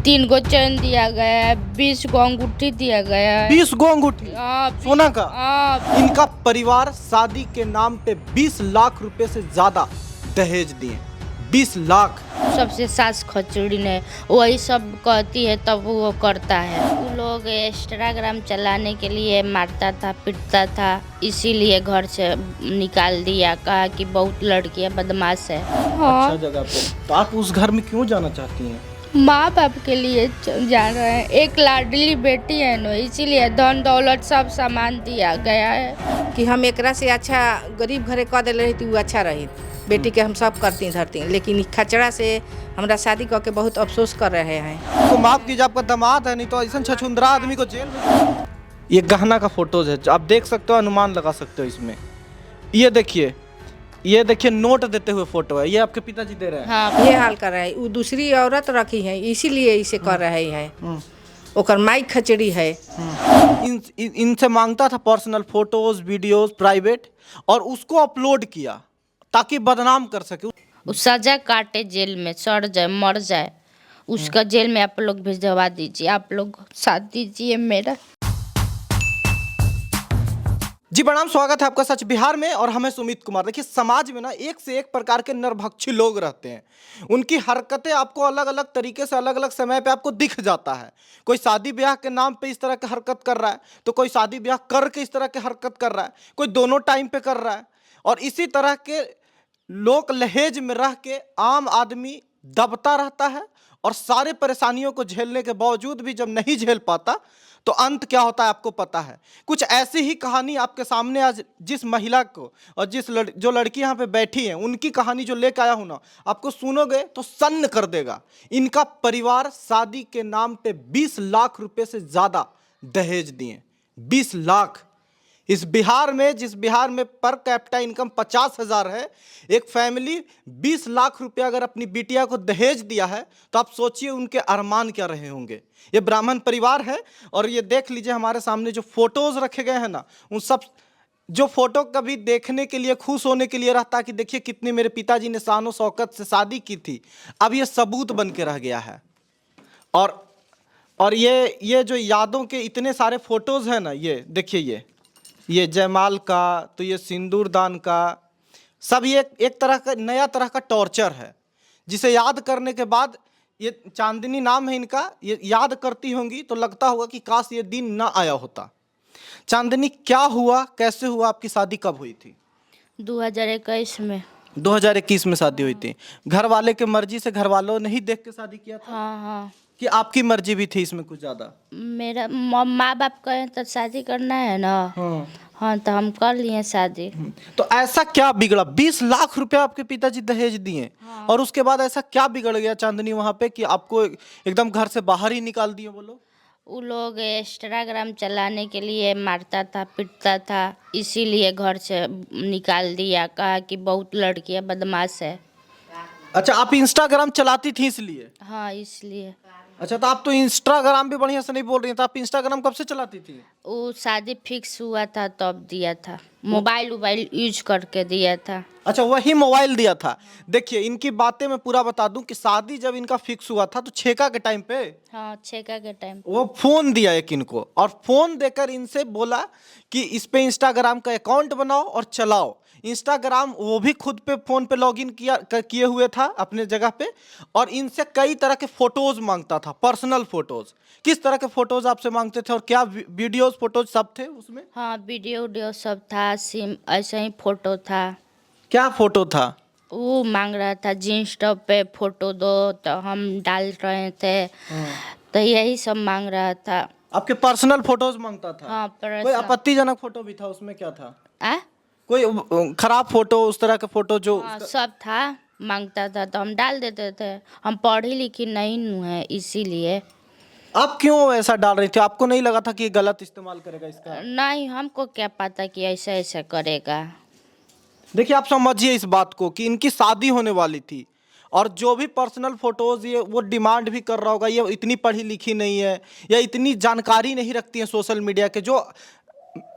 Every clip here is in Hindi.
3 गो चैन दिया गया है, 20 गो अंगूठी दिया गया है। 20 गो अंगूठी सोना का। इनका परिवार शादी के नाम पे 20 लाख रुपए से ज्यादा दहेज दिए। 20 लाख। सबसे सास खचड़ी ने वही सब कहती है तब वो करता है। वो लोग इंस्टाग्राम चलाने के लिए मारता था, पीटता था, इसीलिए घर से निकाल दिया। कहा कि बहुत लड़कियां बदमाश है। हाँ। अच्छा जगह पे तो आप उस घर में क्यों जाना चाहती हैं? माँ बाप के लिए जा रहे हैं। एक लाडली बेटी है ना, इसीलिए धन दौलत सब सामान दिया गया है कि हम एकरा से अच्छा गरीब घरे कह दिले रही वो अच्छा रही। बेटी के हम सब करती धरती, लेकिन खचड़ा से हमरा शादी करके बहुत अफसोस कर रहे हैं। तो माफ कीजिए, आपका दामाद है, नहीं तो ऐसा छछुंदरा आदमी को जेल में। ये गहना का फोटोज है, आप देख सकते हो, अनुमान लगा सकते हो इसमें। ये देखिए नोट देते हुए फोटो है, ये आपके पिताजी दे रहे हैं। हाँ। ये हाल कर रहे हैं। वो दूसरी औरत रखी है, इसीलिए इसे कर रहे हैं। ओकर माई खचड़ी है। इनसे मांगता था पर्सनल फोटोज, वीडियोस, प्राइवेट, और उसको अपलोड किया ताकि बदनाम कर सके। वो सजा काटे, जेल में सड़ जाए, मर जाए, उसका जेल में आप लोग भिजवा दीजिए। आप लोग साथ दीजिए मेरा। जी प्रणाम, स्वागत है आपका सच बिहार में, और हमें सुमित कुमार। देखिए समाज में ना एक से एक प्रकार के नरभक्षी लोग रहते हैं। उनकी हरकतें आपको अलग अलग तरीके से अलग अलग समय पे आपको दिख जाता है। कोई शादी ब्याह के नाम पे इस तरह की हरकत कर रहा है, तो कोई शादी ब्याह करके इस तरह की हरकत कर रहा है, कोई दोनों टाइम पे कर रहा है। और इसी तरह के लोक लहेज में रह के आम आदमी दबता रहता है, और सारे परेशानियों को झेलने के बावजूद भी जब नहीं झेल पाता तो अंत क्या होता है आपको पता है। कुछ ऐसी ही कहानी आपके सामने आज जिस महिला को और जो लड़की यहाँ पे बैठी है, उनकी कहानी जो लेकर आया हूँ ना, आपको सुनोगे तो सन्न कर देगा। इनका परिवार शादी के नाम पे 20 लाख रुपए से ज़्यादा दहेज दिए। 20 लाख। इस बिहार में, जिस बिहार में पर कैपिटा इनकम 50,000 है, एक फैमिली 20 लाख रुपया अगर अपनी बिटिया को दहेज दिया है, तो आप सोचिए उनके अरमान क्या रहे होंगे। ये ब्राह्मण परिवार है, और ये देख लीजिए हमारे सामने जो फोटोज रखे गए हैं ना, उन सब जो फोटो कभी देखने के लिए, खुश होने के लिए रहता है कि देखिए कितनी मेरे पिताजी ने शान और शौकत से शादी की थी, अब ये सबूत बन के रह गया है। और ये जो यादों के इतने सारे फोटोज हैं ना, ये देखिए, ये जयमाल का, तो ये सिंदूरदान का, सब ये एक तरह का नया तरह का टॉर्चर है, जिसे याद करने के बाद, ये चांदनी नाम है इनका, ये याद करती होंगी तो लगता होगा कि काश ये दिन ना आया होता। चांदनी, क्या हुआ, कैसे हुआ, आपकी शादी कब हुई थी? 2021 में। 2021 में शादी हुई थी। घर वाले के मर्जी से, घर वालों ने ही देख के शादी किया था? हाँ हाँ। कि आपकी मर्जी भी थी इसमें कुछ ज्यादा? मेरा माँ बाप कहे तो शादी करना है ना। हाँ, तो हम कर लिए शादी। तो ऐसा क्या बिगड़ा? 20 लाख रुपया आपके पिताजी दहेज दिए। हाँ। और उसके बाद ऐसा क्या बिगड़ गया चांदनी वहां पे कि आपको एकदम घर से बाहर ही निकाल दिए? बोलो। वो लोग इंस्टाग्राम चलाने के लिए मारता था, पीटता था, इसीलिए घर से निकाल दिया। कहा कि बहुत लड़कियां बदमाश है। अच्छा, आप इंस्टाग्राम चलाती थी इसलिए? हाँ, इसलिए। अच्छा, तो आप तो इंस्टाग्राम भी बढ़िया से नहीं बोल रही हैं, तो आप इंस्टाग्राम कब से चलाती थी? वो शादी फिक्स हुआ था तब दिया था। मोबाइल यूज करके दिया था। अच्छा, वही मोबाइल दिया था। देखिए इनकी बातें मैं पूरा बता दूं कि शादी जब इनका फिक्स हुआ था तो छेका के टाइम पे, हाँ, छेका के टाइम वो फोन दिया एक इनको, और फोन देकर इनसे बोला कि इस पे इंस्टाग्राम का अकाउंट बनाओ और चलाओ। इंस्टाग्राम वो भी खुद पे फोन पे लॉगिन किए हुए था अपने जगह पे, और इनसे कई तरह के फोटोज मांगता था, पर्सनल फोटोज। किस तरह के फोटोज आपसे मांगते थे, और क्या वीडियोज फोटोज सब थे उसमें? हाँ, वीडियो सब था, सिम ऐसे ही फोटो था। क्या फोटो था? वो मांग रहा था जींस टॉप पे फोटो दो, तो हम डाल रहे थे, तो यही सब मांग रहा था। आपके पर्सनल फोटोज मांगता था? हाँ, कोई आपत्तिजनक फोटो भी था उसमें? क्या था? कोई खराब फोटो, उस तरह के फोटो जो? हाँ, सब था। मांगता था तो हम डाल देते थे। हम पढ़ी लिखी नहीं हूँ है, इसीलिए। आप क्यों ऐसा डाल रही थी? आपको नहीं लगा था कि ये गलत इस्तेमाल करेगा इसका? नहीं, हमको क्या पता कि ऐसा ऐसा करेगा। देखिए आप समझिए इस बात को कि इनकी शादी होने वाली थी, और जो भी पर्सनल फोटोज ये वो डिमांड भी कर रहा होगा, ये इतनी पढ़ी लिखी नहीं है या इतनी जानकारी नहीं रखती है सोशल मीडिया के, जो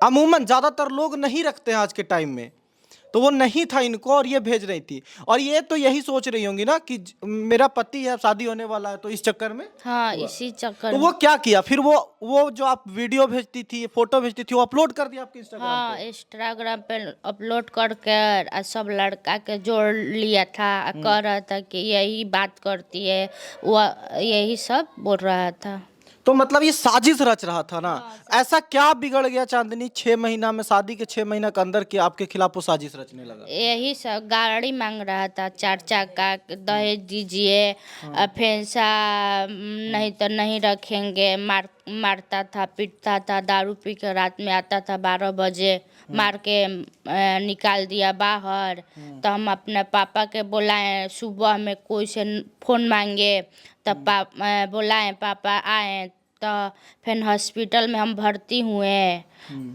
अमूमन ज़्यादातर लोग नहीं रखते हैं आज के टाइम में। तो वो नहीं था इनको और ये भेज रही थी। और ये तो यही सोच रही होंगी ना कि मेरा पति है, शादी होने वाला है, तो इस चक्कर में हाँ हुआ। इसी चक्कर तो में। वो क्या किया फिर? वो जो आप वीडियो भेजती थी, फोटो भेजती थी, वो अपलोड कर दिया आपके इंस्टाग्राम हाँ पे? इंस्टाग्राम पे अपलोड करके सब लड़का के जोड़ लिया था, कह रहा था कि यही बात करती है, वह यही सब बोल रहा था। तो मतलब ये साजिश रच रहा था ना। ऐसा क्या बिगड़ गया चांदनी 6 महीना में, शादी के 6 महीना के अंदर कि आपके खिलाफ वो साजिश रचने लगा? यही सब गाड़ी मांग रहा था, 4 चक्का दहेज दीजिए, फैंसा नहीं तो नहीं रखेंगे, मारता था, पीटता था, दारू पी के रात में आता था 12 बजे, मार के निकाल दिया बाहर। तो हम अपने पापा के बुलाए, सुबह में कोई से फ़ोन मांगे, तब बुलाए, पापा आए, तो फिर हॉस्पिटल में हम भर्ती हुए,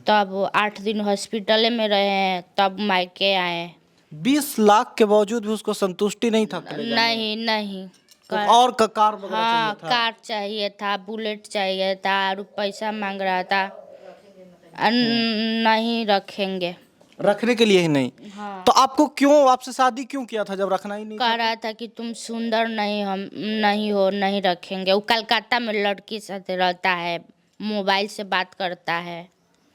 तब 8 दिन हॉस्पिटल में रहे, तब मायके आए। 20 लाख के बावजूद भी उसको संतुष्टि नहीं था कलेजा में? नहीं नहीं तो और कार वगैरह हाँ चाहिए था? कार चाहिए था, बुलेट चाहिए था, और पैसा मांग रहा था। नहीं रखेंगे। रखने के लिए ही नहीं? हाँ तो आपको क्यों, आपसे शादी क्यों किया था जब रखना ही नहीं कह था? रहा था कि तुम सुंदर नहीं, हम नहीं हो, नहीं रखेंगे। वो कलकत्ता में लड़की साथ रहता है, मोबाइल से बात करता है।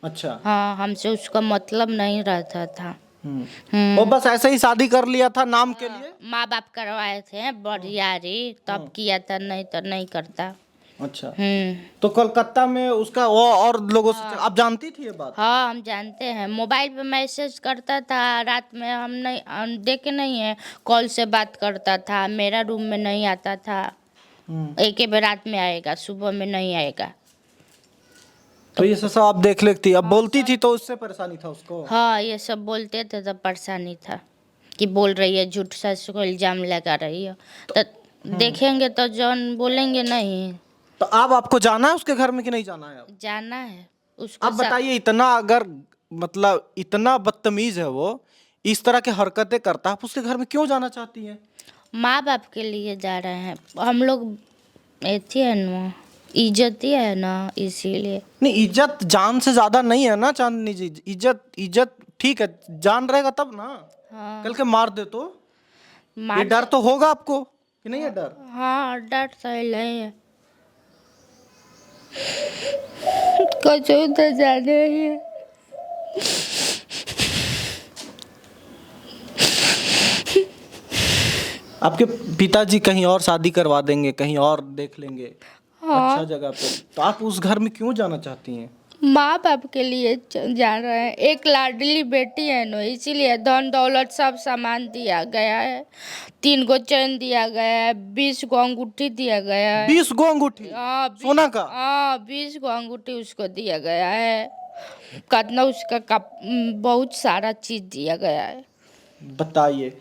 अच्छा। हाँ हमसे उसका मतलब नहीं रहता था। वो बस ऐसे ही शादी कर लिया था नाम के लिए? माँ बाप करवाए थे बरियारी, तब किया था, नहीं तो नहीं करता। अच्छा। तो कोलकाता में उसका वो और लोगों से आप जानती थी ये बात? हाँ हम जानते हैं, मोबाइल पे मैसेज करता था, रात में हम देखे नहीं है, कॉल से बात करता था, मेरा रूम में नहीं आता था। एक ही बार रात में आएगा, सुबह में नहीं आएगा। तो ये सब आप देख लेती, अब बोलती थी तो उससे परेशानी था उसको? हाँ ये सब बोलते थे तो परेशानी था कि बोल रही है, झूठ सच को इल्जाम लगा रही है। तो देखेंगे तो जौन बोलेंगे नहीं। तो अब आपको जाना है उसके घर में कि नहीं जाना है? अब जाना है उसको। आप बताइए, इतना अगर मतलब इतना बदतमीज है वो, इस तरह की हरकतें करता है, आप उसके घर में क्यों जाना चाहती हैं? माँ बाप के लिए जा रहे हैं हम लोग, ऐसी है ना, इज्जत ही है ना, इसीलिए। नहीं, इज्जत जान से ज्यादा नहीं है ना चांदनी जी। इज्जत इज्जत ठीक है, जान रहेगा तब ना। हाँ कल के मार दे तो ये मार डर तो होगा आपको कि नहीं है डर? हाँ डर तो नहीं है, कुछ तो जाने ही है। आपके पिताजी कहीं और शादी करवा देंगे, कहीं और देख लेंगे अच्छा हाँ जगह पे, तो आप उस घर में क्यों जाना चाहती हैं? माँ बाप के लिए जा रहे हैं, एक लाडली बेटी है ना, इसीलिए धन दौलत सब सामान दिया गया है, 3 गो चैन दिया गया है, 20 गो अंगूठी दिया गया है। 20 गो अंगूठी हाँ सोना का? हाँ 20 गो अंगूठी उसको दिया गया है, कितना उसका बहुत सारा चीज दिया गया है। बताइए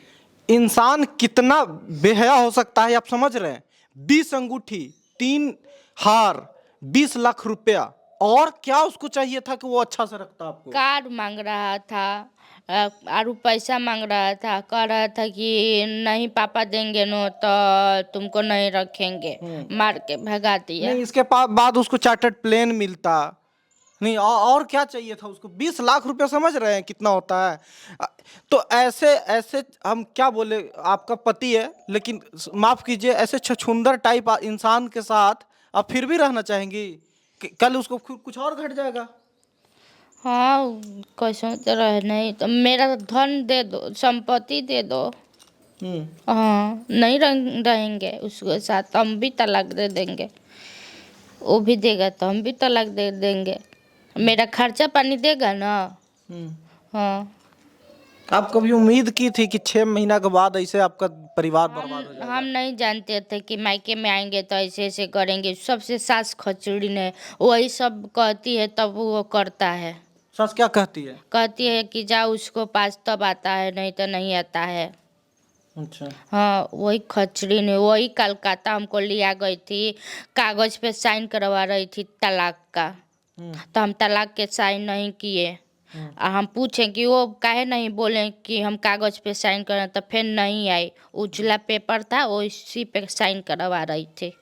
इंसान कितना बेहया हो सकता है, आप समझ रहे हैं? 20 अंगूठी, 3 हार, 20 लाख रुपया, और क्या उसको चाहिए था कि वो अच्छा से रखता आपको? कार मांग रहा था, और पैसा मांग रहा था, कह रहा था कि नहीं पापा देंगे नो तो तुमको नहीं रखेंगे, मार के भगा दिया। नहीं, इसके बाद उसको चार्टर्ड प्लेन मिलता नहीं, और क्या चाहिए था उसको? 20 लाख रुपया समझ रहे हैं कितना होता है? तो ऐसे ऐसे हम क्या बोले, आपका पति है, लेकिन माफ कीजिए, ऐसे छछूंदर टाइप इंसान के साथ आप फिर भी रहना चाहेंगी? कल उसको कुछ और घट जाएगा। हाँ कैसे तो रह, नहीं तो मेरा धन दे दो, संपत्ति दे दो। हाँ नहीं रहेंगे उसके साथ, हम भी तलाक दे देंगे, वो भी देगा तो हम भी तलाक दे देंगे, मेरा खर्चा पानी देगा ना। हाँ आप कभी उम्मीद की थी कि 6 महीना के बाद ऐसे आपका परिवार बर्बाद हो जाएगा? हम नहीं जानते थे कि मायके में आएंगे तो ऐसे ऐसे करेंगे, सबसे सास खचड़ी ने वही सब कहती है तब वो करता है। सच क्या कहती है? कहती है कि जाओ उसको पास तब आता है, नहीं तो नहीं आता है। अच्छा। हाँ वही खचड़ी ने, वही कलकत्ता हमको लिया गई थी, कागज पे साइन करवा रही थी तलाक का, तो हम तलाक के साइन नहीं किए। हम पूछे कि वो काहे नहीं बोले कि हम कागज पे साइन करें, तो फिर नहीं आई, उजला पेपर था वो इसी पे साइन करवा रही थी।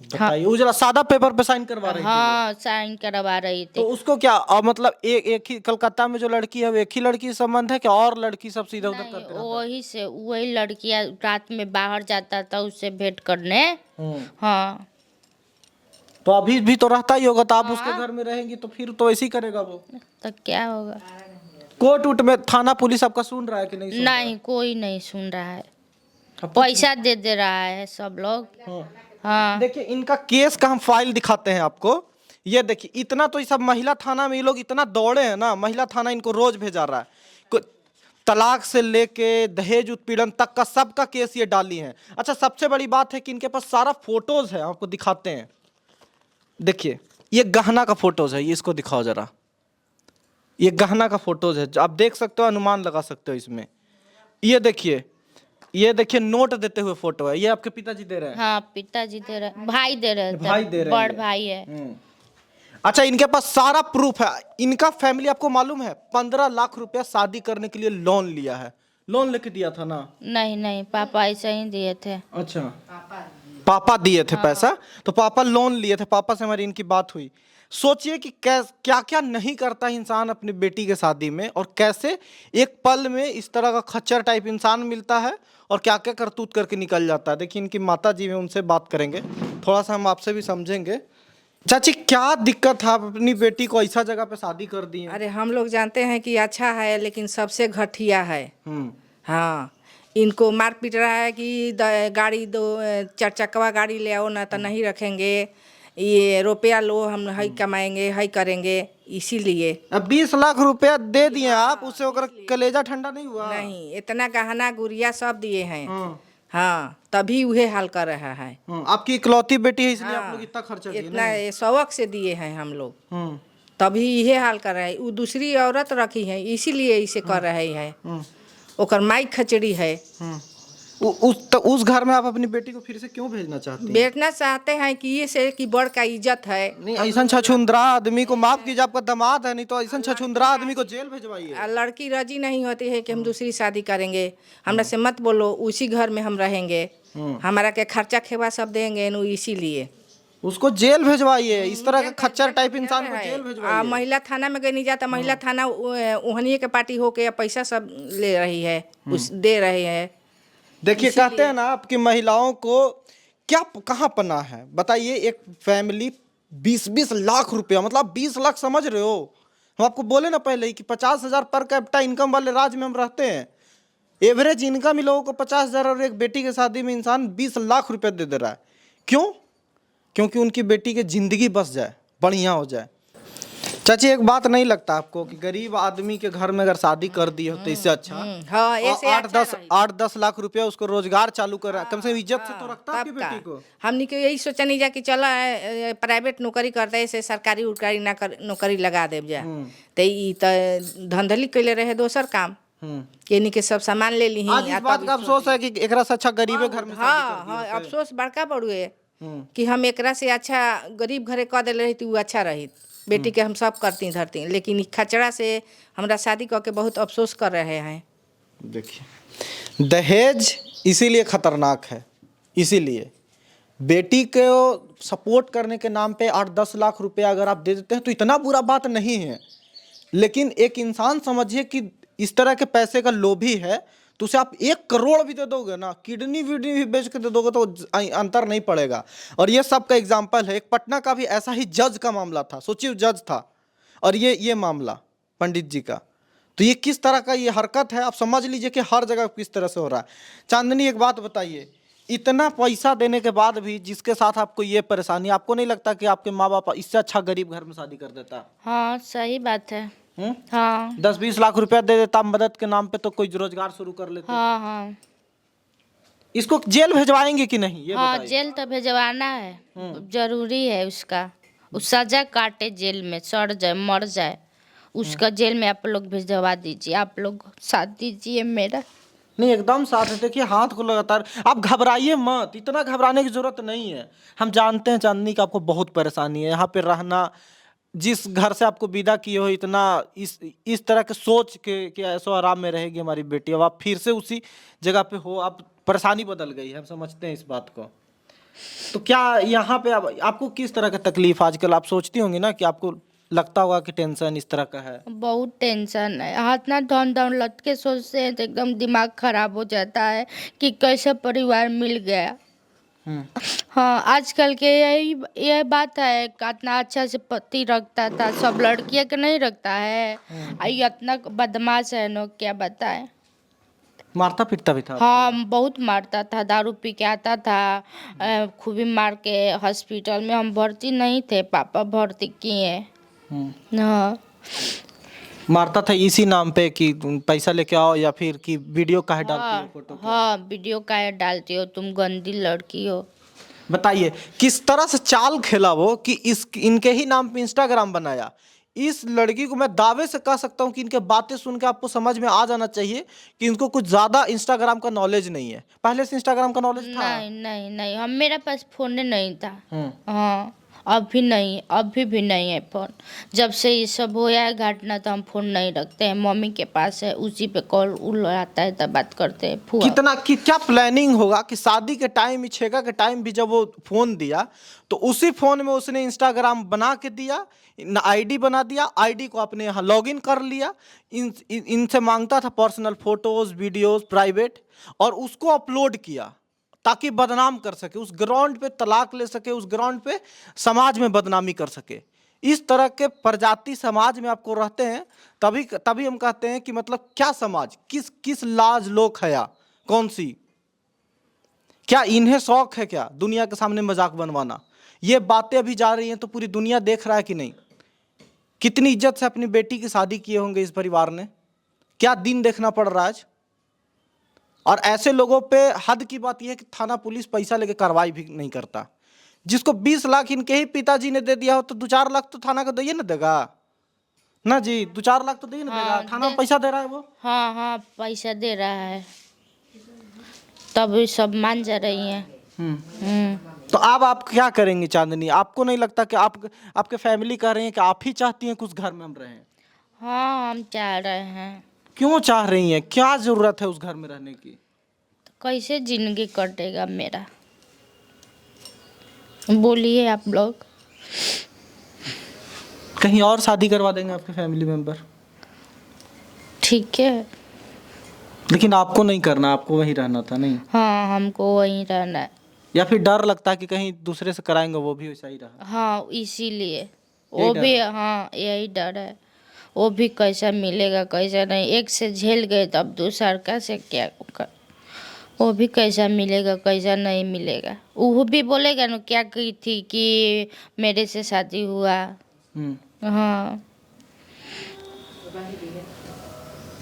बताइए, उजला सादा पेपर पे साइन करवा रही थी वो। हाँ साइन करवा रही तो थी। उसको क्या मतलब एक ही कलकत्ता में जो लड़की है वो एक ही लड़की से संबंध है, क्या और लड़की सब सीधा उधर नहीं, करते रहता है? वही से वही लड़कियां रात में बाहर जाता था उससे भेंट करने। हाँ तो अभी भी तो रहता ही होगा, तो आप उसके घर में रहेंगी तो फिर तो ऐसे ही करेगा वो। तो क्या होगा। कोर्ट उट में थाना पुलिस आपका सुन रहा है कि नहीं सुन रहा है? नहीं कोई नहीं सुन रहा है, अब कुछ- पैसा दे रहा है सब लोग। हाँ। हाँ देखिए इनका केस का हम फाइल दिखाते हैं आपको। ये देखिए इतना तो ये सब महिला थाना में ये लोग इतना दौड़े हैं ना, महिला थाना इनको रोज भेजा रहा है। तलाक से लेके दहेज उत्पीड़न तक का सबका केस ये डाली हैं। अच्छा सबसे बड़ी बात है कि इनके पास सारा फोटोज है, आपको दिखाते हैं। देखिए ये गहना का फोटोज है, ये इसको दिखाओ जरा। ये गहना का फोटोज है, आप देख सकते हो, अनुमान लगा सकते हो इसमें। ये देखिए नोट देते हुए फोटो है, ये आपके पिताजी दे रहे हैं। हाँ पिताजी दे रहे, भाई दे रहे थे, भाई दे रहे हैं बड़ ये। भाई है। अच्छा इनके पास सारा प्रूफ है। इनका फैमिली आपको मालूम है 15 लाख रुपया शादी करने के लिए लोन लिया है। लोन लेके दिया था ना? नहीं नहीं पापा ऐसे ही दिए थे। अच्छा पापा दिए थे पैसा, तो पापा लोन लिए थे। पापा से हमारी इनकी बात हुई। सोचिए कि क्या क्या नहीं करता इंसान अपनी बेटी के शादी में, और कैसे एक पल में इस तरह का खच्चर टाइप इंसान मिलता है और क्या क्या करतूत करके निकल जाता है। देखिए इनकी माता जी में, उनसे बात करेंगे थोड़ा सा, हम आपसे भी समझेंगे। चाची क्या दिक्कत था, आप अपनी बेटी को ऐसा जगह पे शादी कर दी है? अरे हम लोग जानते हैं कि अच्छा है लेकिन सबसे घटिया है। हाँ इनको मार पीट रहा है कि गाड़ी दो, 4 चक्का गाड़ी ले आओ ना तो नहीं रखेंगे, ये रुपया लो हम हई कमाएंगे हई करेंगे, इसीलिए। अब 20 लाख रुपया दे दिए आप, उससे ओकर कलेजा ठंडा नहीं हुआ? नहीं इतना गहना गुड़िया सब दिए हैं। हाँ तभी वही हाल कर रहा है। आपकी इकलौती बेटी है इसलिए आप लोग इतना खर्चा किए इतना नहीं? शौक से दिए हैं हम लोग, तभी यह हाल कर रहा है। वो दूसरी औरत रखी है इसीलिए इसे कर रहे हैं। ओकर माई खचड़ी है। उस घर में आप अपनी बेटी को फिर से क्यों भेजना चाहती हैं? बेचना चाहते हैं कि ये से कि बड़ का इज्जत है। नहीं ऐसा छछुंदरा आदमी को माफ कीजिए, आपका दामाद है, नहीं तो ऐसा छछुंदरा आदमी को जेल भेजवाइए। लड़की राजी नहीं होती है कि हम दूसरी शादी करेंगे, हमरा से मत बोलो, उसी घर में हम रहेंगे, हमारा के खर्चा खेवा सब देंगे नु, इसीलिए उसको जेल भेजवाइए। इस तरह का खच्चर टाइप इंसान को जेल भेजवाइए। महिला थाना में गई नहीं जाता, महिला थाना उहनिए के पार्टी होके पैसा सब ले रही है, उस दे रहे हैं। देखिए कहते हैं ना आपकी महिलाओं को क्या कहाँ पना है, बताइए। एक फैमिली 20-20 लाख रुपया, मतलब 20 लाख समझ रहे हो? हम आपको बोले ना पहले ही कि 50,000 पर कैपिटा इनकम वाले राज्य में हम रहते हैं। एवरेज इनकम ही लोगों को 50,000, और एक बेटी की शादी में इंसान 20 लाख रुपया दे रहा है। क्यों? क्योंकि उनकी बेटी की जिंदगी बस जाए, बढ़िया हो जाए। चाची एक बात नहीं लगता आपको कि गरीब आदमी के घर में अगर शादी कर दी हो तो इससे अच्छा हाँ, ऐसे 8-10 लाख रुपया उसको रोजगार चालू कर, कम से कम इज्जत से तो रखता है आपकी बेटी को। हमने को यही सोचा नहीं जा कि चलो प्राइवेट नौकरी करते ऐसे सरकारी उरकारी ना कर, नौकरी लगा देव जा, तो ई तो धंधली कैले रहे दोसर काम, केनी के सब सामान ले ली। आज इस बात का अफसोस है कि एकरा से अच्छा गरीबे घर में शादी कर दी हाँ होते। अफसोस बड़का बड़ुए कि हम एकरा से अच्छा गरीब घरे कह दिल रही वो अच्छा रही, बेटी के हम सब करती धरती, लेकिन खचड़ा से हमरा शादी करके बहुत अफसोस कर रहे हैं। देखिए दहेज इसीलिए खतरनाक है, इसीलिए बेटी को सपोर्ट करने के नाम पे 8-10 लाख रुपया अगर आप दे देते हैं तो इतना बुरा बात नहीं है। लेकिन एक इंसान समझिए कि इस तरह के पैसे का लोभी है तो उसे आप 1 करोड़ भी दे दोगे ना, किडनी विडनी भी बेच के दे दोगे तो अंतर नहीं पड़ेगा। और ये सब का एग्जाम्पल है। एक पटना का भी ऐसा ही जज का मामला था, सोचिए जज था, और ये मामला पंडित जी का। तो ये किस तरह का ये हरकत है, आप समझ लीजिए कि हर जगह किस तरह से हो रहा है। चांदनी एक बात बताइए, इतना पैसा देने के बाद भी जिसके साथ आपको ये परेशानी, आपको नहीं लगता कि आपके माँ बाप इससे अच्छा गरीब घर में शादी कर देता? हाँ सही बात है। हाँ 10-20 लाख रुपया दे देता मदद के नाम पे तो कोई रोजगार शुरू कर लेते। हाँ हाँ इसको जेल भेजवाएंगे कि नहीं ये हाँ बताइए। जेल तो भेजवाना है, जरूरी है उसका। उस सजा काटे जेल में, सड़ जाए मर जाए, उसका जेल में आप लोग भिजवा दीजिए, आप लोग साथ दीजिए मेरा। नहीं एकदम साथ है। देखिए हाथ को लगातार, आप घबराइए मत, इतना घबराने की जरूरत नहीं है। हम जानते हैं चांदनी का आपको बहुत परेशानी है यहाँ पे रहना, जिस घर से आपको विदा किए हो, इतना इस तरह के सोच के कि ऐसो आराम में रहेगी हमारी बेटी, अब आप फिर से उसी जगह पे हो, आप परेशानी बदल गई है, हम समझते हैं इस बात को। तो क्या यहाँ पे आपको किस तरह का तकलीफ आजकल आप सोचती होंगी ना, कि आपको लगता होगा कि टेंशन इस तरह का है? बहुत टेंशन है, हाथ ना धौन धौन लट के सोचते हैं तो एकदम दिमाग खराब हो जाता है कि कैसे परिवार मिल गया। हाँ, आजकल के यही बात है, कितना अच्छा से पति रखता था, सब लड़कियां के नहीं रखता है। ये इतना बदमाश है नो, क्या बताएं। मारता पीटता भी था? हाँ, बहुत मारता था, दारू पी के आता था, खूब ही मार के। हॉस्पिटल में हम भर्ती नहीं थे, पापा भर्ती किए। हाँ, मारता था इसी नाम पे कि तुम पैसा लेके आओ, या फिर कि वीडियो काहे डालती हो फोटो के? हाँ, वीडियो काहे डालती हो, तुम गंदी लड़की हो। बताइए किस तरह से चाल खेला वो, कि इस इनके ही नाम पे इंस्टाग्राम बनाया। इस लड़की को मैं दावे से कह सकता हूँ कि इनके बातें सुन के आपको समझ में आ जाना चाहिए कि इनको कुछ ज़्यादा इंस्टाग्राम का नॉलेज नहीं है। पहले से इंस्टाग्राम का नॉलेज था? नहीं नहीं नहीं, हम मेरे पास फोन नहीं था। हाँ, अभी नहीं, अभी भी नहीं है फोन। जब से ये सब होया है घटना, तो हम फोन नहीं रखते हैं। मम्मी के पास है, उसी पे कॉल उल आता है तब बात करते हैं। फुआ कितना कि क्या प्लानिंग होगा कि शादी के टाइम, छेका के टाइम भी जब वो फोन दिया, तो उसी फोन में उसने इंस्टाग्राम बना के दिया, आईडी बना दिया, आईडी को अपने यहाँ लॉगिन कर लिया, इनसे मांगता था पर्सनल फोटोज वीडियोस प्राइवेट, और उसको अपलोड किया ताकि बदनाम कर सके, उस ग्राउंड पे तलाक ले सके, उस ग्राउंड पे समाज में बदनामी कर सके। इस तरह के प्रजाति समाज में आपको रहते हैं, तभी तभी हम कहते हैं कि मतलब क्या समाज, किस किस लाज लोक हया, कौन सी, क्या इन्हें शौक है क्या दुनिया के सामने मजाक बनवाना? ये बातें अभी जा रही हैं तो पूरी दुनिया देख रहा है कि नहीं। कितनी इज्जत से अपनी बेटी की शादी किए होंगे इस परिवार ने, क्या दिन देखना पड़ रहा है आज। और ऐसे लोगों पे हद की बात यह है कि थाना पुलिस पैसा लेके कार्रवाई भी नहीं करता। जिसको 20 लाख इनके ही पिताजी ने दे दिया हो, तो 2-4 लाख तो थाना को दे ना देगा ना जी, 2-4 लाख तो दे ना देगा। थाना में पैसा दे रहा है वो। हाँ हाँ, पैसा दे रहा है, तब सब मान जा रही हैं। तो अब आप क्या करेंगे चांदनी? आपको नहीं लगता कि आपके फैमिली कह रहे हैं कि आप ही चाहती हैं कि उस घर में हम रहें? हाँ, हम चाह रहे हैं। क्यों चाह रही हैं? क्या जरूरत है उस घर में रहने की? तो कैसे जिंदगी कटेगा मेरा, बोलिए आप लोग। कहीं और शादी करवा देंगे आपके फैमिली मेंबर? ठीक है। लेकिन आपको नहीं करना, आपको वहीं रहना था नहीं? हाँ, हमको वहीं रहना है। या फिर डर लगता है कि कहीं दूसरे से कराएंगे वो भी वैसा ही रहा? हाँ, इसीलिए वो भी, हाँ यही डर है। वो भी कैसा मिलेगा कैसा नहीं, एक से झेल गए तब दूसरा का से क्या कर। वो भी कैसा मिलेगा कैसा नहीं मिलेगा, वो भी बोलेगा ना क्या की थी कि मेरे से शादी हुआ। हाँ,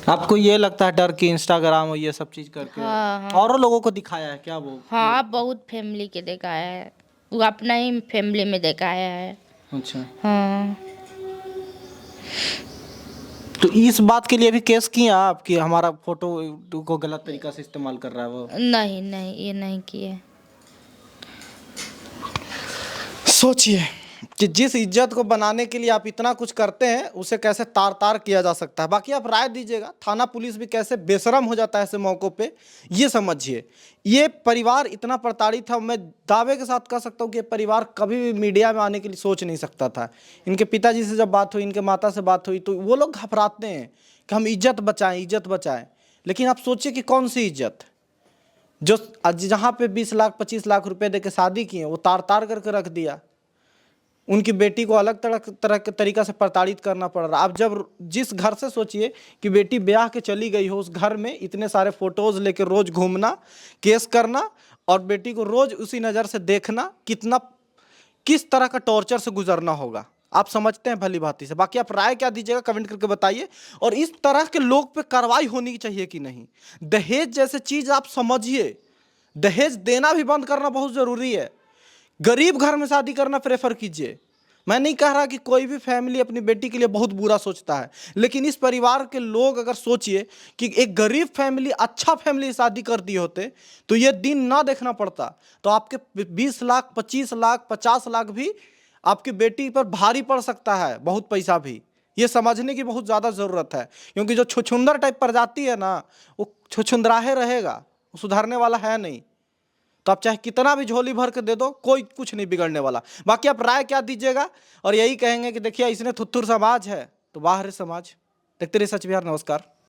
आपको ये लगता है डर कि इंस्टाग्राम और ये सब चीज करके हाँ, औरों लोगों को दिखाया है क्या वो? हाँ, बहुत फैमिली के दिखाया है, वो अपना ही फैमिली में दिखाया है। अच्छा, हाँ, तो इस बात के लिए भी केस किए आप कि हमारा फोटो को गलत तरीका से इस्तेमाल कर रहा है वो? नहीं नहीं, ये नहीं किए। सोचिए कि जिस इज्जत को बनाने के लिए आप इतना कुछ करते हैं, उसे कैसे तार तार किया जा सकता है। बाकी आप राय दीजिएगा, थाना पुलिस भी कैसे बेशरम हो जाता है ऐसे मौक़ों पे, ये समझिए। ये परिवार इतना प्रताड़ित था, मैं दावे के साथ कह सकता हूँ कि ये परिवार कभी भी मीडिया में आने के लिए सोच नहीं सकता था। इनके पिताजी से जब बात हुई, इनके माता से बात हुई, तो वो लोग घबराते हैं कि हम इज्जत बचाएँ, इज्जत बचाएँ। लेकिन आप सोचिए कि कौन सी इज्जत, जो जहाँ पे 20 लाख 25 लाख रुपए दे के शादी किए, वो तार तार करके रख दिया। उनकी बेटी को अलग तरह के तरीका से प्रताड़ित करना पड़ रहा। आप जब जिस घर से सोचिए कि बेटी ब्याह के चली गई हो, उस घर में इतने सारे फोटोज लेके रोज घूमना, केस करना, और बेटी को रोज उसी नज़र से देखना, किस तरह का टॉर्चर से गुजरना होगा, आप समझते हैं भली भांति से। बाकी आप राय क्या दीजिएगा कमेंट करके बताइए। और इस तरह के लोग पे कार्रवाई होनी चाहिए कि नहीं। दहेज जैसे चीज़ आप समझिए, दहेज देना भी बंद करना बहुत ज़रूरी है। गरीब घर में शादी करना प्रेफर कीजिए। मैं नहीं कह रहा कि कोई भी फैमिली अपनी बेटी के लिए बहुत बुरा सोचता है, लेकिन इस परिवार के लोग अगर सोचिए कि एक गरीब फैमिली अच्छा फैमिली शादी कर दिए होते तो ये दिन ना देखना पड़ता, तो आपके 20 लाख 25 लाख 50 लाख भी आपकी बेटी पर भारी पड़ सकता है, बहुत पैसा भी। ये समझने की बहुत ज़्यादा ज़रूरत है, क्योंकि जो छुछुंदर टाइप प्रजाति है ना, वो छुछुंदराहे रहेगा, वो सुधरने वाला है नहीं। तो आप चाहे कितना भी झोली भर के दे दो, कोई कुछ नहीं बिगड़ने वाला। बाकी आप राय क्या दीजिएगा, और यही कहेंगे कि देखिए इसने थुत्थुर समाज है तो बाहर है समाज। देखते रहिए सच बिहार। नमस्कार।